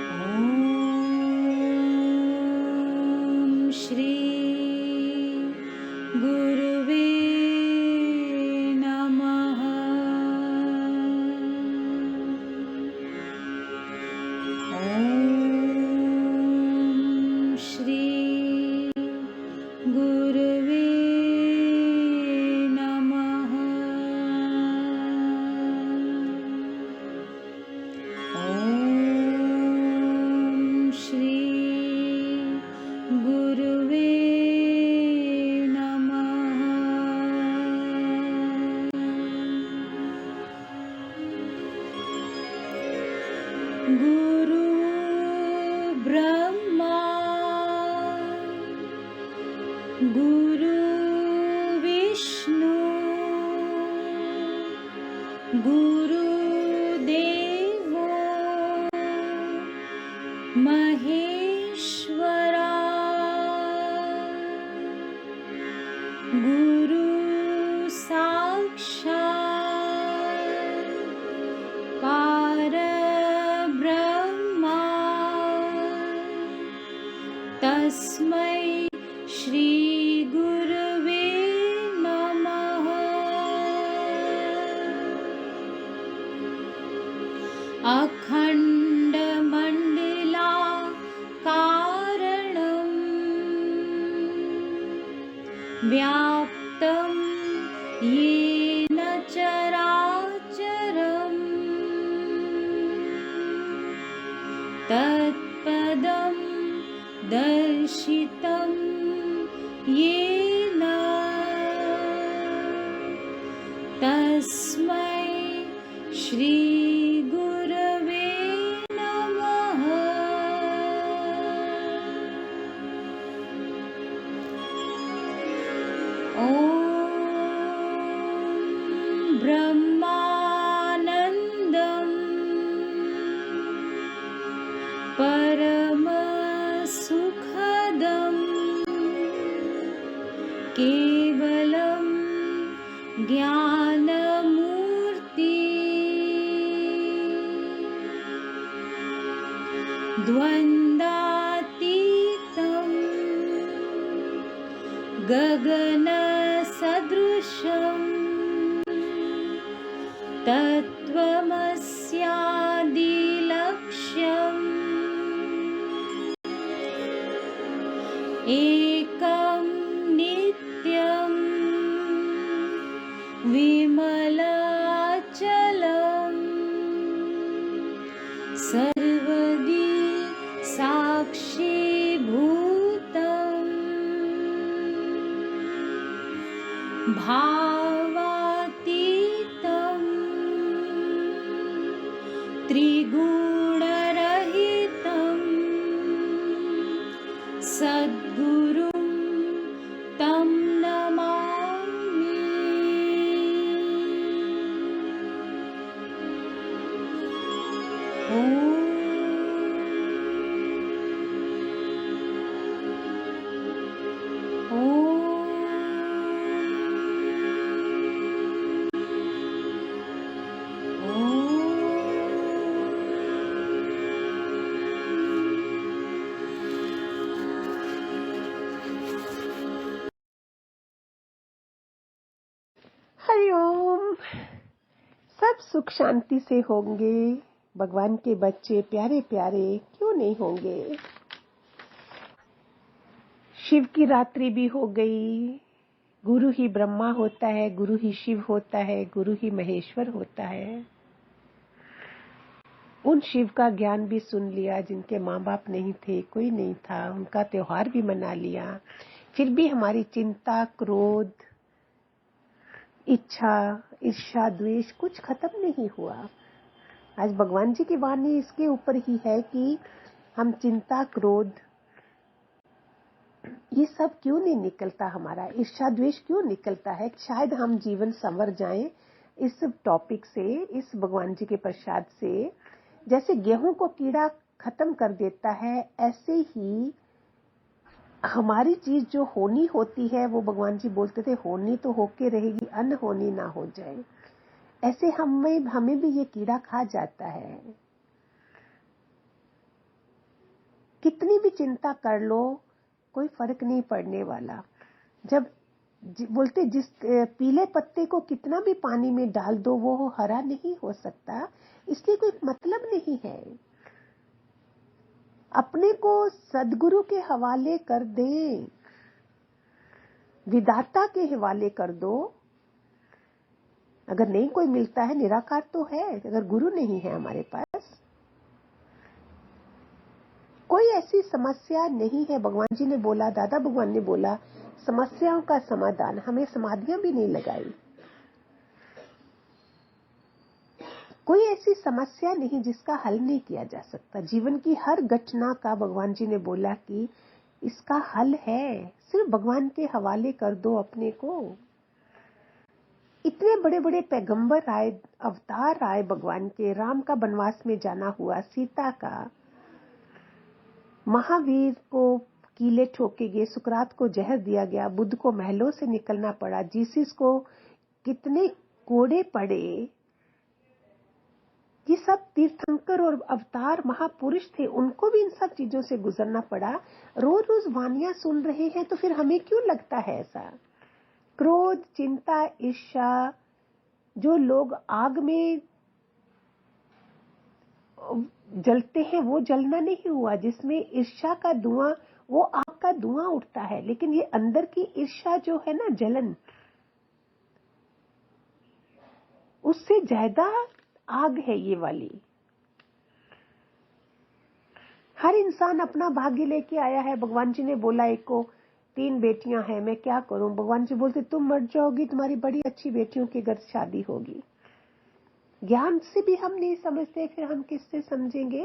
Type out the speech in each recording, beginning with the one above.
ॐ श्री गुरुवे नमः। ॐ श्री गुरुवे नमः। ॐ श्री गुरुवे नमः। गुरु ब्रह्मा गुरु विष्णु गुरुदेवो महेश्वरा गुरु साक्षात् परब्रह्मा तस्मै श्री गुरुवे नमः। अखण्डमण्डलाकारणं व्याप्तं येन चराचरं तत्पदं दर्शितं येन तस्मै श्री गुरवे नमः। ॐ ब्रह्मानन्दं परमसुखदं केवलं ज्ञानमूर्ति द्वन्द्वातीतं गगनसदृशं तत्त्वमस्यादिलक्ष्यम् एकं नित्यं विमलाचलं सर्वदि साक्षीभूतं भावातीतं त्रिगुणरहितं सद्गुरुं तं नमामि। ॐ हरिओम। सब सुख शांति से होंगे। भगवान के बच्चे प्यारे प्यारे क्यों नहीं होंगे। शिव की रात्रि भी हो गई। गुरु ही ब्रह्मा होता है, गुरु ही शिव होता है, गुरु ही महेश्वर होता है। उन शिव का ज्ञान भी सुन लिया जिनके माँ बाप नहीं थे, कोई नहीं था, उनका त्योहार भी मना लिया। फिर भी हमारी चिंता, क्रोध, इच्छा, ईर्ष्या, द्वेष कुछ खत्म नहीं हुआ। आज भगवान जी की वाणी इसके ऊपर ही है कि हम चिंता, क्रोध, ये सब क्यों नहीं निकलता, हमारा ईर्ष्या द्वेष क्यों निकलता है। शायद हम जीवन संवर जाएं इस टॉपिक से, इस भगवान जी के प्रसाद से। जैसे गेहूं को कीड़ा खत्म कर देता है, ऐसे ही हमारी चीज जो होनी होती है, वो भगवान जी बोलते थे होनी तो होके रहेगी, अनहोनी ना हो जाए। ऐसे हमें भी ये कीड़ा खा जाता है। कितनी भी चिंता कर लो कोई फर्क नहीं पड़ने वाला। जब बोलते जिस पीले पत्ते को कितना भी पानी में डाल दो वो हरा नहीं हो सकता, इसलिए कोई मतलब नहीं है। अपने को सदगुरु के हवाले कर दें, विधाता के हवाले कर दो। अगर नहीं कोई मिलता है, निराकार तो है, अगर गुरु नहीं है हमारे पास, कोई ऐसी समस्या नहीं है। भगवान जी ने बोला, दादा भगवान ने बोला, समस्याओं का समाधान। हमें समाधियां भी नहीं लगाई। कोई ऐसी समस्या नहीं जिसका हल नहीं किया जा सकता। जीवन की हर घटना का भगवान जी ने बोला कि इसका हल है, सिर्फ भगवान के हवाले कर दो अपने को। इतने बड़े बड़े पैगंबर आए, अवतार आए भगवान के। राम का वनवास में जाना हुआ, सीता का, महावीर को कीले ठोके गए, सुकरात को जहर दिया गया, बुद्ध को महलों से निकलना पड़ा, जीसस को कितने कोड़े पड़े। ये सब तीर्थंकर और अवतार महापुरुष थे, उनको भी इन सब चीजों से गुजरना पड़ा। रोज रोज वानियां सुन रहे हैं, तो फिर हमें क्यों लगता है ऐसा? क्रोध, चिंता, ईर्ष्या, जो लोग आग में जलते हैं वो जलना नहीं हुआ। जिसमें ईर्ष्या का धुआं, वो आग का धुआं उठता है, लेकिन ये अंदर की ईर्ष्या जो है ना, जलन, उससे ज्यादा आग है ये वाली। हर इंसान अपना भाग्य लेके आया है। भगवान जी ने बोला, एक को 3 बेटियां हैं, मैं क्या करूं? भगवान जी बोलते, तुम मर जाओगी, तुम्हारी बड़ी अच्छी बेटियों के घर शादी होगी। ज्ञान से भी हम नहीं समझते, फिर हम किससे समझेंगे?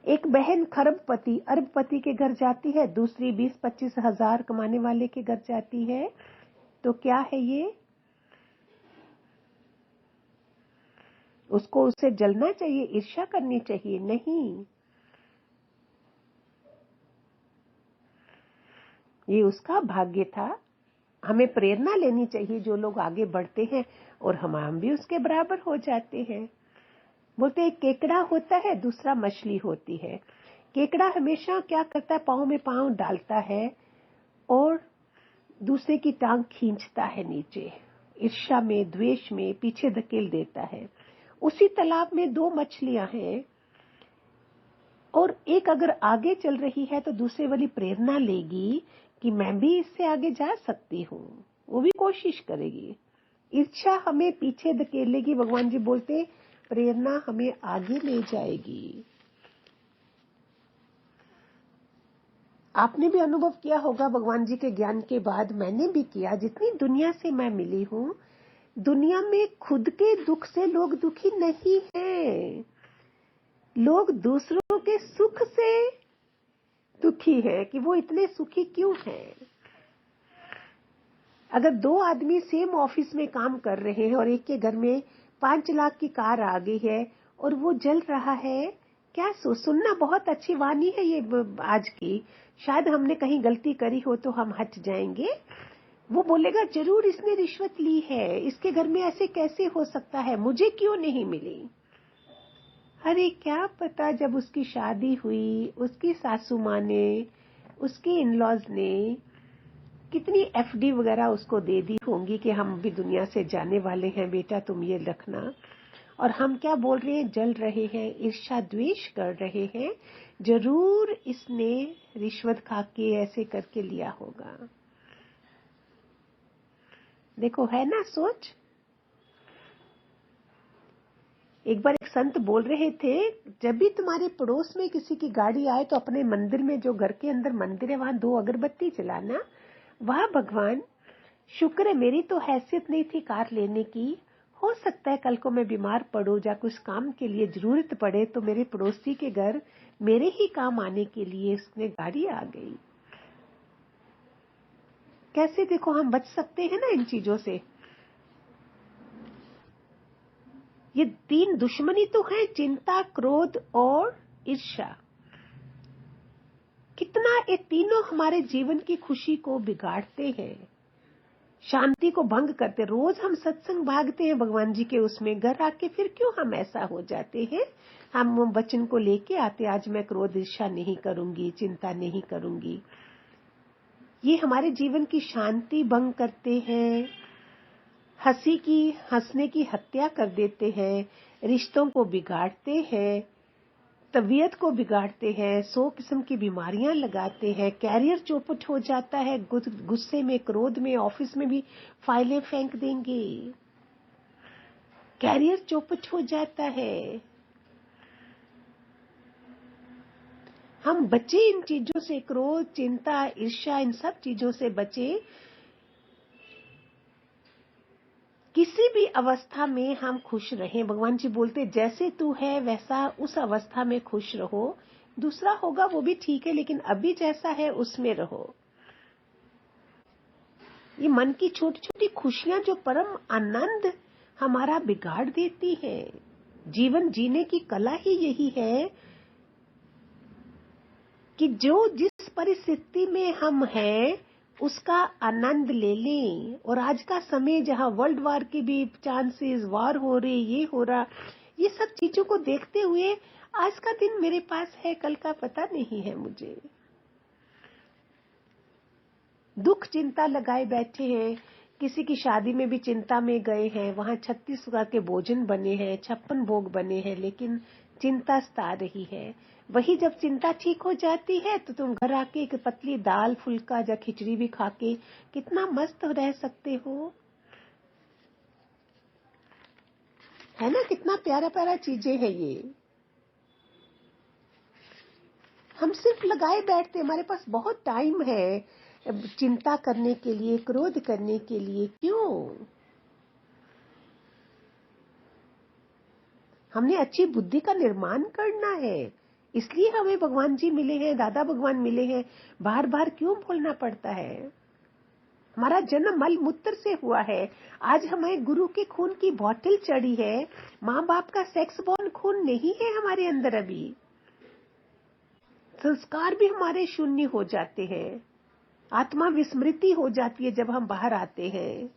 एक बहन खरबपति, अरबपति के घर जाती है, दूसरी 20-25 हजार कमाने वाले के घर जाती है, तो क्या है ये? उसको उससे जलना चाहिए, ईर्ष्या करनी चाहिए? नहीं, ये उसका भाग्य था। हमें प्रेरणा लेनी चाहिए जो लोग आगे बढ़ते हैं, और हम भी उसके बराबर हो जाते हैं। बोलते एक केकड़ा होता है, दूसरा मछली होती है। केकड़ा हमेशा क्या करता है, पांव में पांव डालता है और दूसरे की टांग खींचता है नीचे, ईर्ष्या में, द्वेष में पीछे धकेल देता है। उसी तालाब में 2 मछलियां हैं, और एक अगर आगे चल रही है तो दूसरे वाली प्रेरणा लेगी कि मैं भी इससे आगे जा सकती हूँ, वो भी कोशिश करेगी। ईर्ष्या हमें पीछे धकेलेगी। भगवान जी बोलते प्रेरणा हमें आगे ले जाएगी। आपने भी अनुभव किया होगा भगवान जी के ज्ञान के बाद, मैंने भी किया। जितनी दुनिया से मैं मिली हूँ, दुनिया में खुद के दुख से लोग दुखी नहीं हैं, लोग दूसरों के सुख से दुखी है कि वो इतने सुखी क्यों हैं। अगर 2 आदमी सेम ऑफिस में काम कर रहे हैं और एक के घर में 5 लाख की कार आ गई है और वो जल रहा है, क्या सुनना बहुत अच्छी वाणी है ये आज की। शायद हमने कहीं गलती करी हो तो हम हट जाएंगे। वो बोलेगा जरूर इसने रिश्वत ली है, इसके घर में ऐसे कैसे हो सकता है, मुझे क्यों नहीं मिली। अरे क्या पता, जब उसकी शादी हुई, उसकी सासू माँ ने, उसके इन-लॉज ने कितनी एफडी वगैरह उसको दे दी होंगी कि हम भी दुनिया से जाने वाले हैं, बेटा तुम ये रखना। और हम क्या बोल रहे हैं, जल रहे हैं, ईर्ष्या द्वेष कर रहे हैं, जरूर इसने रिश्वत खा के ऐसे करके लिया होगा। देखो है ना सोच। एक बार एक संत बोल रहे थे, जब भी तुम्हारे पड़ोस में किसी की गाड़ी आए तो अपने मंदिर में, जो घर के अंदर मंदिर है, वहां 2 अगरबत्ती जलाना। वाह भगवान, शुक्र है मेरी तो हैसियत नहीं थी कार लेने की, हो सकता है कल को मैं बीमार पड़ूं या कुछ काम के लिए जरूरत पड़े तो मेरे पड़ोसी के घर मेरे ही काम आने के लिए उसने गाड़ी आ गई। कैसे देखो हम बच सकते हैं ना इन चीजों से। ये 3 दुश्मनी तो है, चिंता, क्रोध और ईर्ष्या। कितना ये तीनों हमारे जीवन की खुशी को बिगाड़ते हैं, शांति को भंग करते। रोज हम सत्संग भागते हैं भगवान जी के उसमें, घर आके फिर क्यों हम ऐसा हो जाते हैं? हम वचन को लेके आते, आज मैं क्रोध ईर्ष्या नहीं करूंगी, चिंता नहीं करूंगी, ये हमारे जीवन की शांति भंग करते हैं, हंसने की हत्या कर देते हैं, रिश्तों को बिगाड़ते हैं, तबीयत को बिगाड़ते हैं, 100 किस्म की बीमारियां लगाते हैं, कैरियर चौपट हो जाता है, गुस्से में, क्रोध में, ऑफिस में भी फाइलें फेंक देंगे, कैरियर चौपट हो जाता है। हम बचे इन चीजों से, क्रोध, चिंता, ईर्ष्या, इन सब चीजों से बचे। किसी भी अवस्था में हम खुश रहें। भगवान जी बोलते जैसे तू है वैसा उस अवस्था में खुश रहो, दूसरा होगा वो भी ठीक है, लेकिन अभी जैसा है उसमें रहो। ये मन की छोटी छोटी खुशियां जो परम आनंद हमारा बिगाड़ देती हैं। जीवन जीने की कला ही यही है कि जो जिस परिस्थिति में हम हैं उसका आनंद ले लें। और आज का समय जहां वर्ल्ड वार की भी चांसेस, वार हो रही, ये हो रहा, ये सब चीजों को देखते हुए आज का दिन मेरे पास है, कल का पता नहीं है मुझे। दुख चिंता लगाए बैठे हैं, किसी की शादी में भी चिंता में गए हैं, वहां 36 प्रकार के भोजन बने हैं, 56 भोग बने हैं, लेकिन चिंता सता रही है। वही जब चिंता ठीक हो जाती है तो तुम घर आके एक पतली दाल फुल्का या खिचड़ी भी खा के कितना मस्त रह सकते हो, है ना। कितना प्यारा प्यारा चीजें हैं ये। हम सिर्फ लगाए बैठते, हमारे पास बहुत टाइम है चिंता करने के लिए, क्रोध करने के लिए। क्यों? हमने अच्छी बुद्धि का निर्माण करना है, इसलिए हमें भगवान जी मिले हैं, दादा भगवान मिले हैं। बार बार क्यों बोलना पड़ता है? हमारा जन्म मल मूत्र से हुआ है। आज हमें गुरु के खून की बोतल चढ़ी है, माँ बाप का सेक्स बॉर्न खून नहीं है हमारे अंदर। अभी संस्कार भी हमारे शून्य हो जाते हैं, आत्मा विस्मृति हो जाती है जब हम बाहर आते हैं।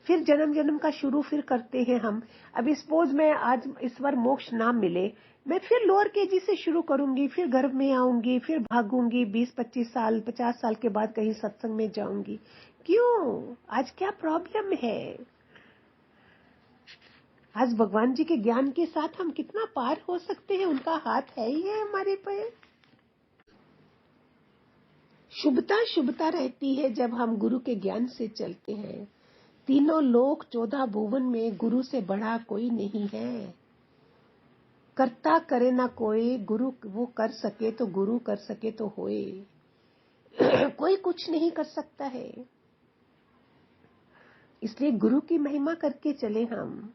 फिर जन्म जन्म का शुरू फिर करते हैं हम। अभी सपोज मैं आज इस बार मोक्ष ना मिले, मैं फिर लोअर केजी से शुरू करूंगी, फिर गर्भ में आऊंगी, फिर भागूंगी, 20-25 साल 50 साल के बाद कहीं सत्संग में जाऊंगी। क्यों? आज क्या प्रॉब्लम है? आज भगवान जी के ज्ञान के साथ हम कितना पार हो सकते हैं, उनका हाथ है ही है हमारे पर। शुभता शुभता रहती है जब हम गुरु के ज्ञान से चलते हैं। तीनों लोक 14 भुवन में गुरु से बड़ा कोई नहीं है। करता करे ना कोई, गुरु वो कर सके तो गुरु कर सके तो होए। कोई कुछ नहीं कर सकता है, इसलिए गुरु की महिमा करके चले हम।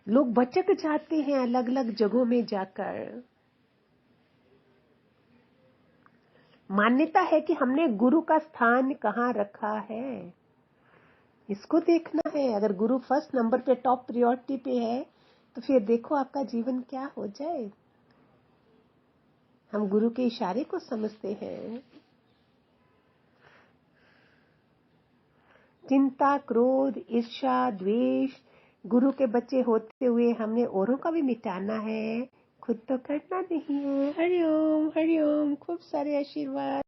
लोग भटक जाते हैं अलग अलग जगहों में जाकर। मान्यता है कि हमने गुरु का स्थान कहाँ रखा है, इसको देखना है। अगर गुरु फर्स्ट नंबर पे, टॉप प्रायोरिटी पे है, तो फिर देखो आपका जीवन क्या हो जाए। हम गुरु के इशारे को समझते हैं। चिंता, क्रोध, ईर्ष्या, द्वेष, गुरु के बच्चे होते हुए हमने औरों का भी मिटाना है, खुद तो करना नहीं है। हरिओम हरिओम, खूब सारे आशीर्वाद।